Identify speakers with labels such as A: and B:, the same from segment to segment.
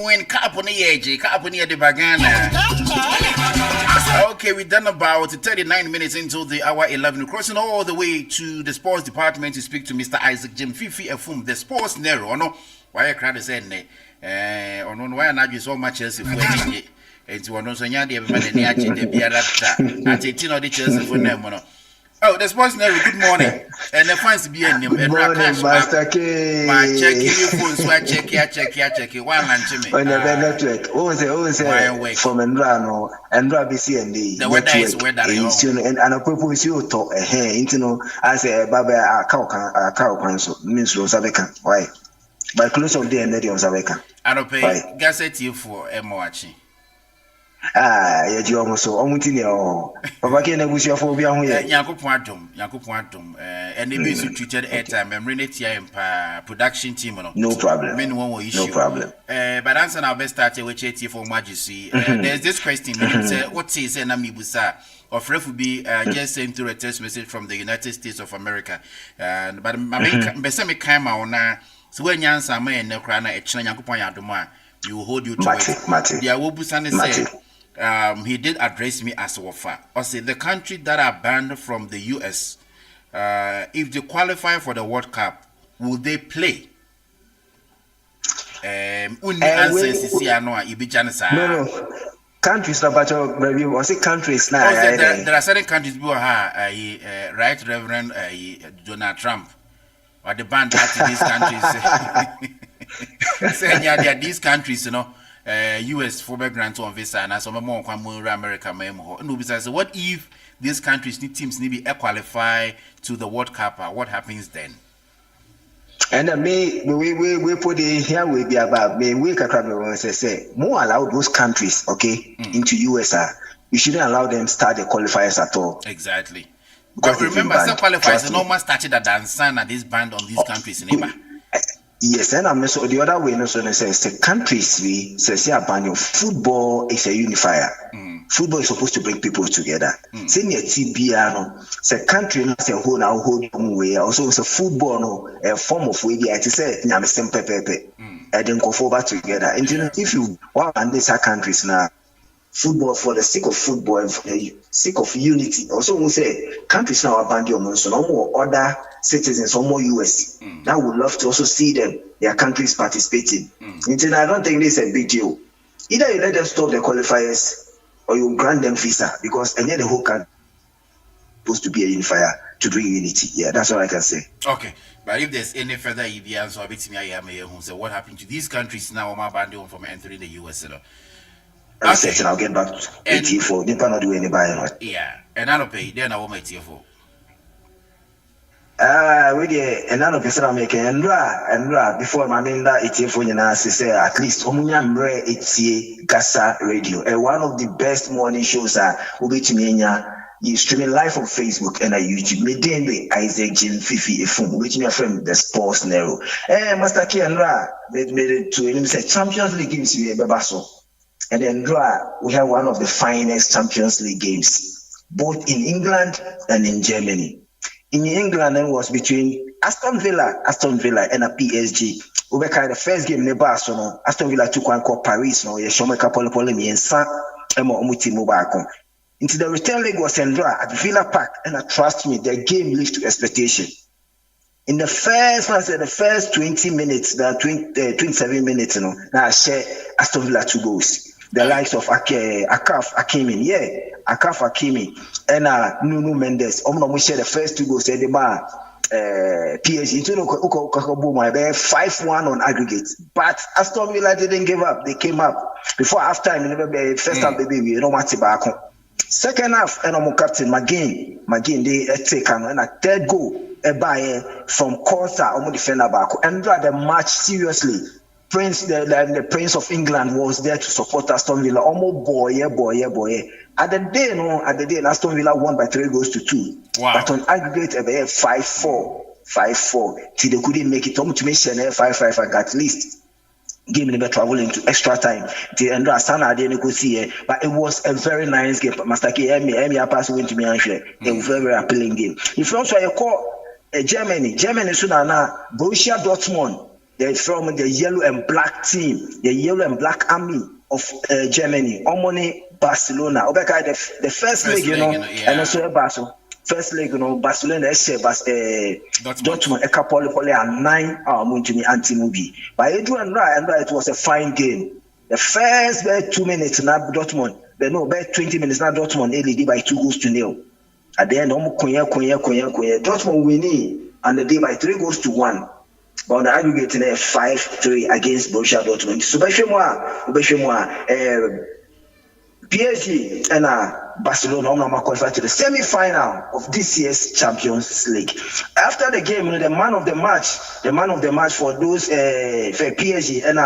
A: When Caponi de Bagana. Okay, we've done about 39 minutes into the hour 11, crossing all the way to the sports department to speak to Mr. Isaac Jim Fifi Efum, the sports Nero. No, why a crowd is in or no, why not you so much as if we're it's one of the everybody near the Biarata at 18 or the Chelsea for them. Oh, the sports Nero, good morning. And the fans to be in him. And
B: Master K.
A: My checking your phone, so I check it. One man to me.
B: On the network. Always from Endrano, Endra BC and the
A: weather is weather.
B: And a purpose you talk a hair, I say, Baba, a cow council, Miss Rosabeca. Why? By close of the end of Zabeca. I don't pay gazette you for a watching. Yet you almost so almost in your Papa can wish your phobia.
A: Yakupuantum, and they be treated airtime and renate here production team.
B: No problem.
A: No
B: problem.
A: But answer our best started with HT for Majesty. There's this question. What is an amibusa of refugee just sent through a text message from the United States of America? But my came on so when you answer me and Necrana, a China, you hold you to it. Yeah, Wobusani said. He did address me as offer. I said the country that are banned from the US, if they qualify for the World Cup, will they play?
B: No. Countries about your say countries now.
A: There are certain countries who are Right Reverend Donald Trump or the band that these countries. Saying there are these countries, US for background on visa and some more America memo. No, besides, what if these countries teams need to qualify to the World Cup? What happens then?
B: And we put it here with the above. We can say more allow those countries, into USA. You shouldn't allow them start the qualifiers at all.
A: Exactly. Because remember, some qualifiers normal started at Dansan at this band on these countries in Iba.
B: Yes, and I'm so the other way. No, so says the countries we say football is a unifier. Football is supposed to bring people together. Senior TBR, say country as a whole now hold way. Also, it's a football no a form of way. It is a nyam pepe. And then go forward together. And if you want these countries now. Football for the sake of football and for the sake of unity. Also, we say countries now are banned so no more other citizens, no more US. Now would love to also see them, their countries participating. And I don't think this is a big deal. Either you let them stop the qualifiers or you grant them visa because and then the whole country is supposed to be a unifier to bring unity. Yeah, that's all I can say.
A: Okay. But if there's any further EVs or bits me, I am here who say what happened to these countries now are banned from entering the US.
B: Okay. I'll get back to TFO. They cannot do any buying.
A: Yeah, and I don't pay. Then I will make TFO.
B: And none of the Sarah making and before my name that TFO, say at least Omunya it's GHASA radio. And one of the best morning shows will be to me. You streaming live on Facebook and YouTube. Me then Isaac Jim Fifi Efum, which me from the sports Nero. Master K and made it to him say Champions League gives you a babaso. And then we have one of the finest Champions League games, both in England and in Germany. In England, it was between Aston Villa and a PSG. We were kind of the first game in Barcelona. Aston Villa took one called Paris. No, you show me a couple of polemi and San Muti Mobile. Into the return leg was in at Villa Park, and trust me, the game lived to expectation. In the first 20 minutes, 27 minutes, now I share Aston Villa 2 goals. The likes of Akaf Hakimi, and Nuno Mendes. We share the first 2 goals. They bar PSG. 5-1 on aggregate. But Aston Villa didn't give up. They came up before halftime. First half, baby, we don't want to back home. Second half, and I'm captain Magin. They take and a third goal. From Corsa, I'm defender back and the match seriously. The Prince of England was there to support Aston Villa. Almost boy. At the day, Aston Villa won by 3 goals to 2.
A: Wow.
B: But on aggregate, 5-4. Till they couldn't make it. To make 5-5 and at least game never travel into extra time. The end of Sana didn't go see it, but it was a very nice game. Master K, pass went to me and share. A very appealing game. If you also call Germany soon now Borussia Dortmund They're from the yellow and black team, the yellow and black army of Germany. Omoni Barcelona. Obeka the first leg,
A: yeah.
B: and also Barcelona. First leg, Barcelona Dortmund a couple of 9 Muntumi anti-movie. But Adrian Ryan, it was a fine game. The first 2 minutes now Dortmund, about 20 minutes now Dortmund LED by 2-0. At the end, Dortmund winning and the day by 3-1. But on the aggregate, 5-3 against Borussia Dortmund. So, PSG and Barcelona qualified to the semi-final of this year's Champions League. After the game, the man of the match for those for PSG and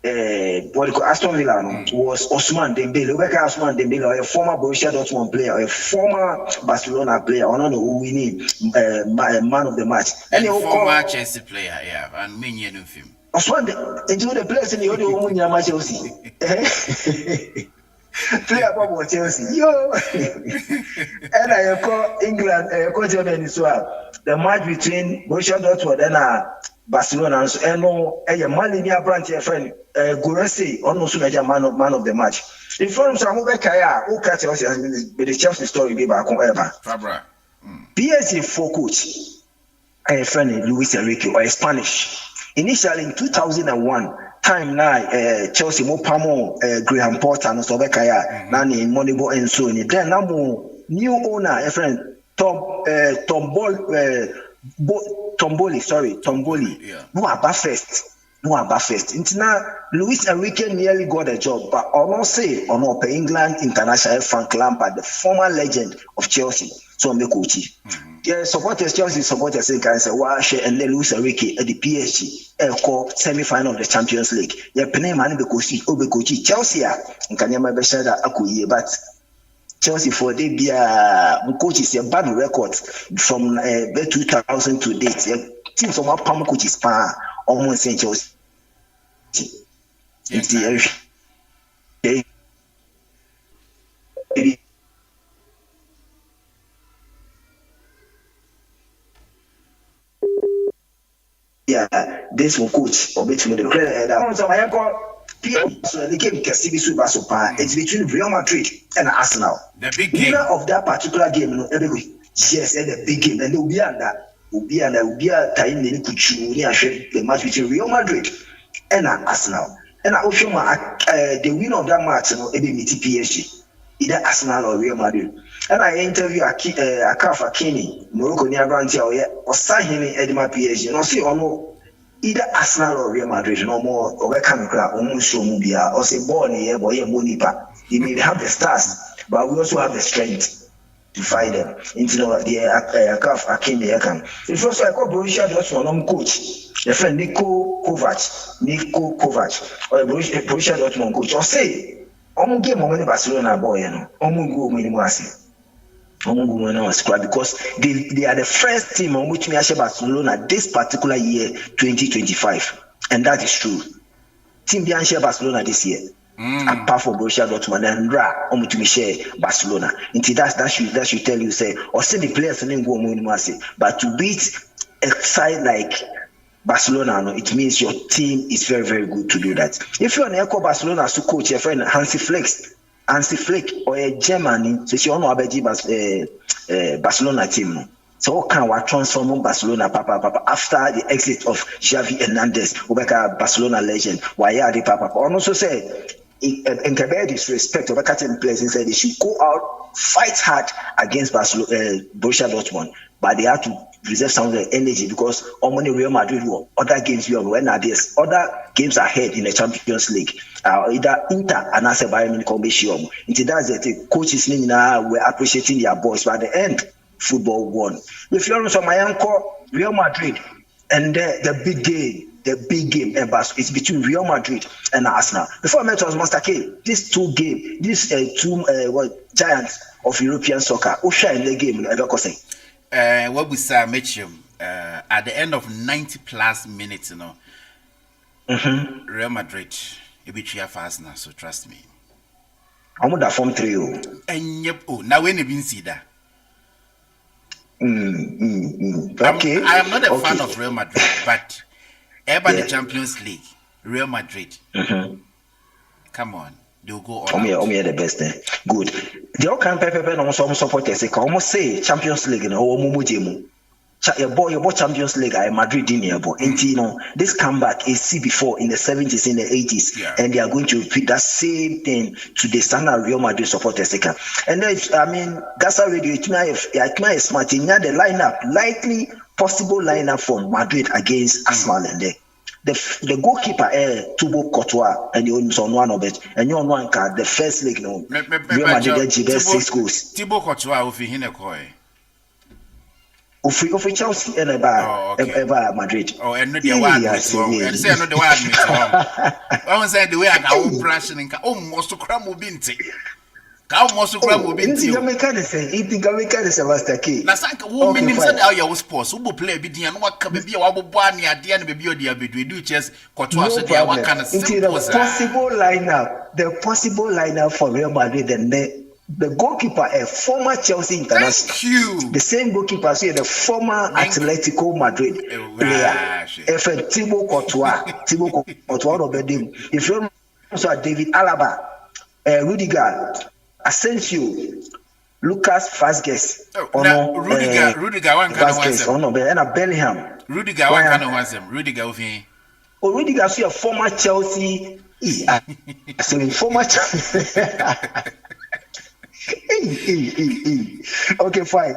B: Aston Villa was Ousmane Dembele. Ousmane Dembele, a former Borussia Dortmund player, a former Barcelona player. I don't know who we need man of the match.
A: And former Chelsea player, yeah, and many of him.
B: Ousmane, into the players in the audio Chelsea. Player for Chelsea, yo, and I call England, call Germany as well. The match between Borussia Dortmund and Barcelona, and a Malinia branch, a friend, Guresi, almost a man of the match. In front of some Kaya, who catch us the Chelsea story be back on ever. PSG for coach, a friend Luis Enrique or a Spanish. Initially in 2001. Time now, Chelsea mo pamo Graham Potter no so bekaya na ni Moneyball and so ni. Then now new owner, a friend Tomboli.
A: Yeah.
B: No about first. Until now, Luis Enrique nearly got a job, but England international Frank Lampard, the former legend of Chelsea, so I'm the coach. Yeah, supporters Chelsea supporters can say, "Wow, and then Luis Enrique at the PSG call semi-final of the Champions League." Yeah, penny man be coach Chelsea. And can you remember that akuye, but Chelsea for they be coach is a bad record from 2000 to date. Yeah, team from our Palm coach is almost St. Chelsea. Yeah, this will coach or between the credit. So the game it's between Real Madrid and Arsenal.
A: The big game.
B: Winner of that particular game, yes, the big game, and they'll be under. Will be a time the match between Real Madrid and Arsenal. And I also the winner of that match, meet PSG, either Arsenal or Real Madrid. And I interview Akafa Kenny, Morocco near Branch or signing Edema PSG. No, see, or either Arsenal or Real Madrid, no more or camera, almost show Mubia, or say born here, boy, Monipa. They may have the stars, but we also have the strength to fight them into the Akaf Akimi Ekan. The first I call Borussia Dortmund coach, the friend Niko Kovac, or Borussia Dortmund coach, or say, game on Barcelona boy, go because they are the first team on which me actually Barcelona this particular year 2025, and that is true. Team Bianchi Barcelona this year. Apart from Borussia Dortmund and to share Barcelona. That should tell you say or see the players and go but to beat a side like Barcelona, it means your team is very, very good to do that. If you're an Echo Barcelona as coach, your friend Hansi Flick or a German, so you know about Barcelona team. So what can we transform Barcelona papa after the exit of Xavi Hernandez, Barcelona legend? Why are they papa? Also say in disrespect of a captain players and said they should go out, fight hard against Borussia Dortmund, but they have to reserve some of their energy because only Real Madrid or other games we are when there's other games ahead in the Champions League. Either Inter and as a Bayern Munich combination. Until that's the coaches now were appreciating their boys, but at the end football won. If you're on my uncle, Real Madrid, and the big game is between Real Madrid and Arsenal. Before I met was Master K, these two giants of European soccer, who share in the game,
A: what we say, Mitchell, at the end of 90 plus minutes, Real Madrid, it be 3 fast now, so trust me.
B: I'm going to form 3.
A: And yep, now when you been see that.
B: Okay.
A: I am not a fan of Real Madrid, but Ever the Champions League, Real Madrid. Come on, they'll go all out.
B: The best. Good. The all can pepe no some supporters say almost say Champions League no o mumujemu. Your boy Champions League at Madrid in here, boy. And you know, this comeback is see before in the 70s, in the 80s, and they are going to repeat that same thing to the standard Real Madrid supporters. And then, I mean, GHASA Radio, it might smart in the lineup, likely possible lineup for Madrid against Arsenal, and the goalkeeper Thibaut Courtois, and you on one of it, and you on one card, the first league, no, Real Madrid 6 goals.
A: Thibaut Courtois will be in a coy.
B: Of Chelsea and ever Madrid.
A: Oh, and not the one. And say not the one. I was saying the way I got brushing and almost to cram will be almost to cram will be
B: you think I say Master K.
A: Nasaka woman said how you was sports who will play biddy and what can be our one at the end of your dear bid. We do just Courtois said what kind of
B: possible lineup for Real Madrid and the goalkeeper, a former Chelsea international. The same goalkeeper, so the former Atletico Madrid player. Thibaut Courtois, if you also David Alaba, Rudiger, Asensio, Lucas Vazquez,
A: Rudiger one kind of
B: and Bellingham.
A: Rudiger one kind of was him. Rudiger of him.
B: Oh, Rudiger, so a former Chelsea. Former Chelsea. Okay, fine.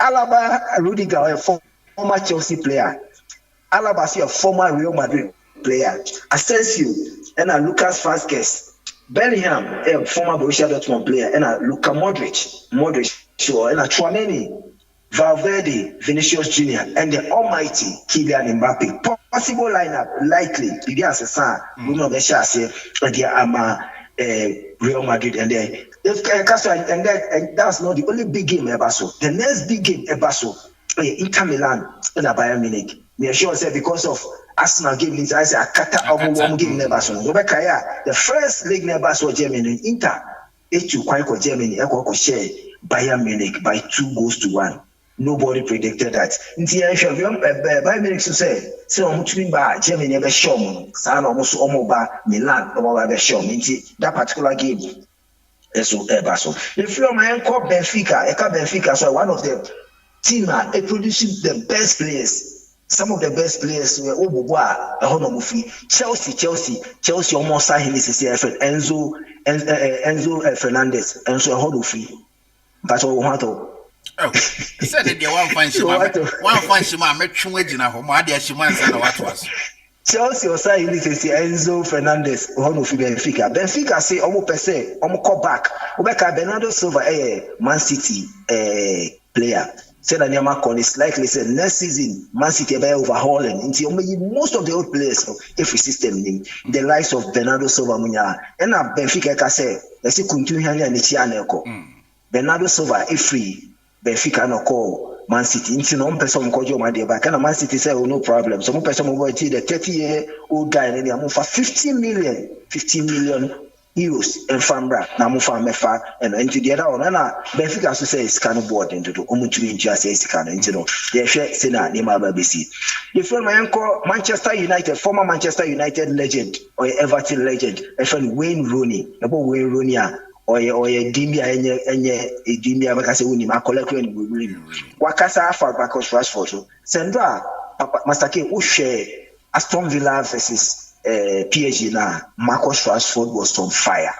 B: Alaba, Rudiger, a former Chelsea player. Alaba, a former Real Madrid player. Asensio, and Lucas Vazquez. Bellingham, a former Borussia Dortmund player, and Luka Modric, sure, and Chouameni, Valverde, Vinicius Jr., and the almighty Kylian Mbappe. Possible lineup, likely. The answer, sir, we know the chassis, and the Real Madrid, and the and that's not the only big game ever. So the next big game ever, so Inter Milan and Bayern Munich. Me sure say because of Arsenal game means I say a kata one game never so. The first league never so Germany Inter. H2 quite Germany. I share Bayern Munich by 2-1. Nobody predicted that. Bayern Munich say Germany never show. San almost Milan never show. That particular game. So if you're my uncle Benfica, so one of them team are producing the best players. Some of the best players were Chelsea almost signed him Enzo Fernandez, and so Hodofi. But what
A: said that one fine shima met Chumajina home, what was.
B: Chelsea was saying this is Enzo Fernandez, one of Benfica. Benfica say, per se, call back. Bernardo Silva, Man City player. Said that Yamakon is likely said next season, Man City by overhauling until most of the old players, every system, the likes of Bernardo Silva, and Benfica say, let's see, continue and the Bernardo Silva, if free, Benfica no call. Man City, into no person called you my dear back, and Man City say, oh, no problem. Some person will go to the 30-year-old guy and they are for 15 million euros and Fambra, Namufa Mefa, and into the other one. And Benfica to say it's kind of board into the Omutu just say kind of into the share Sena, Nima BBC. You feel my uncle Manchester United, former Manchester United legend or Everton legend, a friend Wayne Rooney, about Wayne Rooney. Or Dimbia Dimbia Bakase Uni, my collection will Wakasa for Bacchus Rashford. So Sandra, Master K, who share Aston Villa versus PSG now. Marcus Rashford was on fire.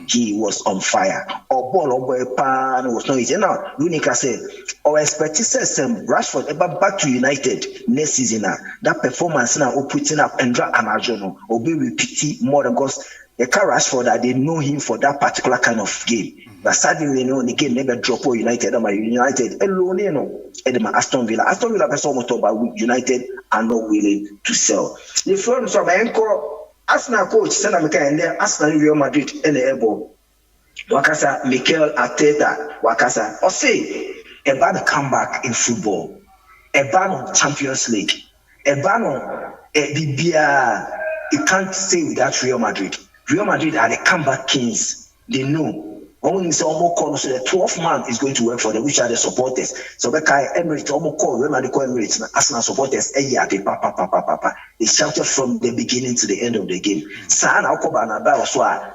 B: He was on fire. Or ball or pan was not easy. Now, Lunica said, or expected some Rashford about back to United next season. That performance now, or putting up and drag an Arjono, or be repeated more than because. The Rashford that they know him for that particular kind of game. But suddenly, the game never drop or United alone, Aston Villa. Aston Villa person about United are not willing to sell. The firms of my uncle, Arsenal coach, Senamika, and then Arsenal Real Madrid and the Ebo. Wakasa, Mikel Arteta, Wakasa, or say a bad comeback in football, a ban on Champions League, a ban on you can't stay without Real Madrid. Real Madrid are the comeback kings. They know Only say almost call so the 12th man is going to work for them, which are the supporters. So Bekai Emirates almost call them and the Emirates Arsenal supporters. They shouted from the beginning to the end of the game.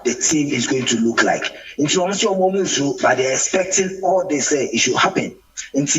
B: The team is going to look like. But they're expecting all they say it should happen. And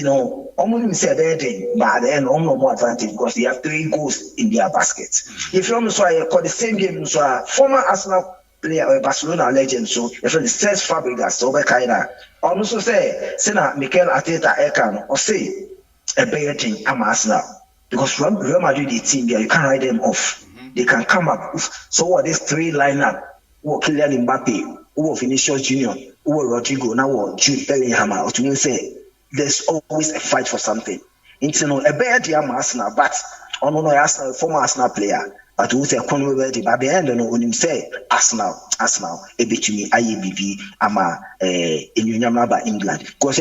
B: almost say everything, but then no more advantage because they have 3 goals in their basket. If you call the same game, former Arsenal player or Barcelona legend, so if the Cesc Fabregas, so Bekaida, almost say, Sena Mikel Arteta Ekan, or say a better thing, I'm Arsenal. Because Real Madrid, the team there, you can't write them off. They can come up. So what this 3 lineup, who Kylian Mbappe, who Vinicius Junior, who Rodrigo, now Jude Bellingham, or to say, there's always a fight for something. Into a better thing, Arsenal, but on Arsenal, former Arsenal player. But who say ready? But the end, when him say Arsenal, a bit to me, IABB, ama in Union England. Because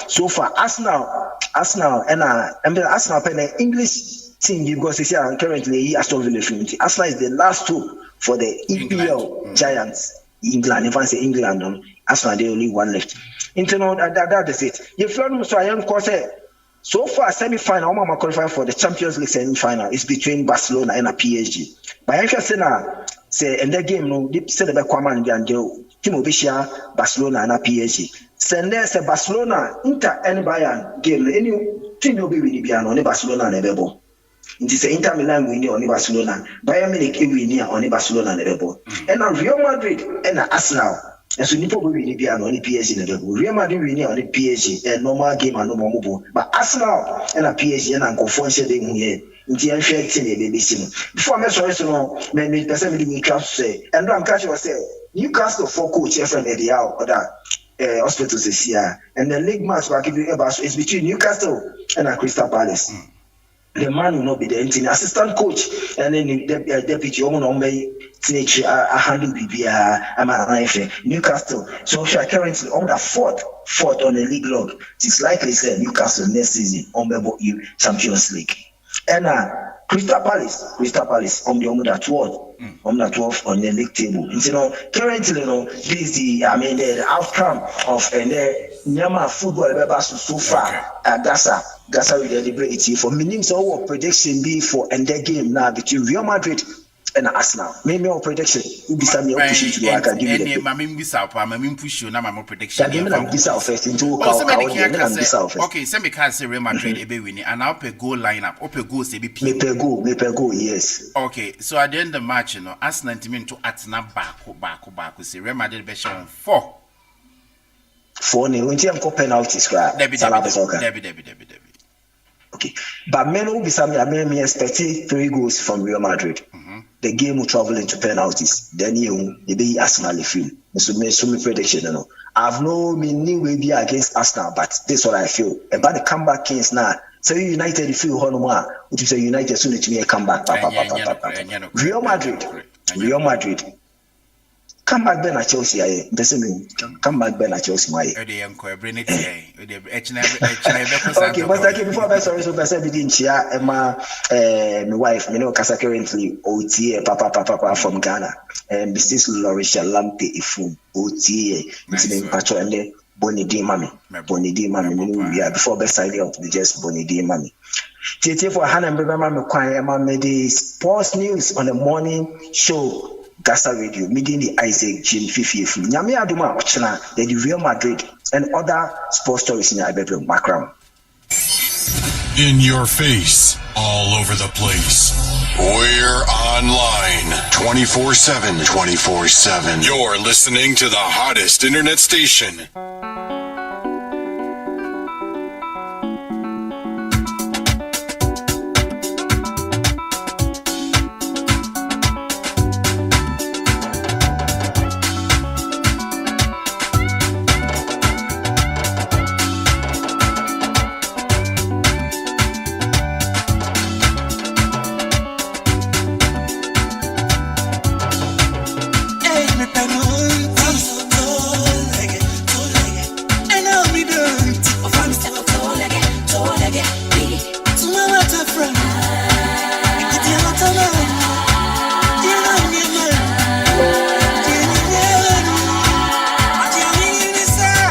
B: so far Arsenal, and Arsenal pen English team because they are currently Aston Villa. Arsenal is the last 2 for the EPL giants. England, if I say England, Arsenal they only 1 left. That is it. If you so I am so far, semi-final, I'm qualifying for the Champions League semi-final. It's between Barcelona and a PSG. But if you say in the game, no, they said about Kwaman and Team Obisha, Barcelona and a PSG. Send there say Barcelona, Inter and Bayern game. Any team will be winning on Barcelona and Ebebo. It is Inter Milan winning on Barcelona. Bayern Munich winning on Barcelona and Ebebo. And on Real Madrid and Arsenal. And so Nipo will be on the PSG in the Real Madrid winning on the PSG, a normal game and no more. But Arsenal and a PSG and Uncle Fonse they here. In the unfair thing, baby. Before I mention it, many person will say, and I'm catching say, Newcastle for coach, friend Eddie Howe, or that hospitals this year. And the league match will give you about is between Newcastle and a Crystal Palace. The man will not be the assistant coach, and then the deputy owner may teach a handle Newcastle. So she are currently on the fourth on the league log. It's likely say Newcastle next season on the Champions League. And Crystal Palace on the 12th on the league table. And, currently, this is the outcome of the Nyama football so far. GHASA will deliberate it for minimum. So what prediction be for and the game now between Real Madrid and Arsenal? Maybe our prediction. You be some push it to I can give you the push you now my prediction. First into okay, some can say Real Madrid ebe winning and now per goal lineup or per goal say be me per goal, yes. Okay, so at the end of the match, Arsenal team to Arsenal back say Real Madrid be shown 4 ni unti am ko penalties kra Debbie. Okay, but men will be some me expect 3 goals from Real Madrid. The game will travel into penalties. Then you be Arsenal film. So me prediction, I have no meaning will be against Arsenal, but this is what I feel. About the comeback kings now. So United feel Honoma, which is a United soon to me a comeback. Real Madrid. Come back Ben at Chelsea, come back Ben at Chelsea. Okay, but before I sorry, so I said, my wife, Casa currently OTA, Papa from Ghana, and Mrs. Lorisha Lampe Ifum, OTA, it's Pacho and then Bonnie D. Mammy, before best idea of the just Bonnie D. Mammy. TT for Hannah Mbema made the sports news on the morning show. GHASA Radio, meeting the Isaac Jim Fifi from Nyame Aduma Ochina, the Real Madrid and other sports stories in our bedroom background.
C: In your face, all over the place. We're online 24/7. You're listening to the hottest internet station.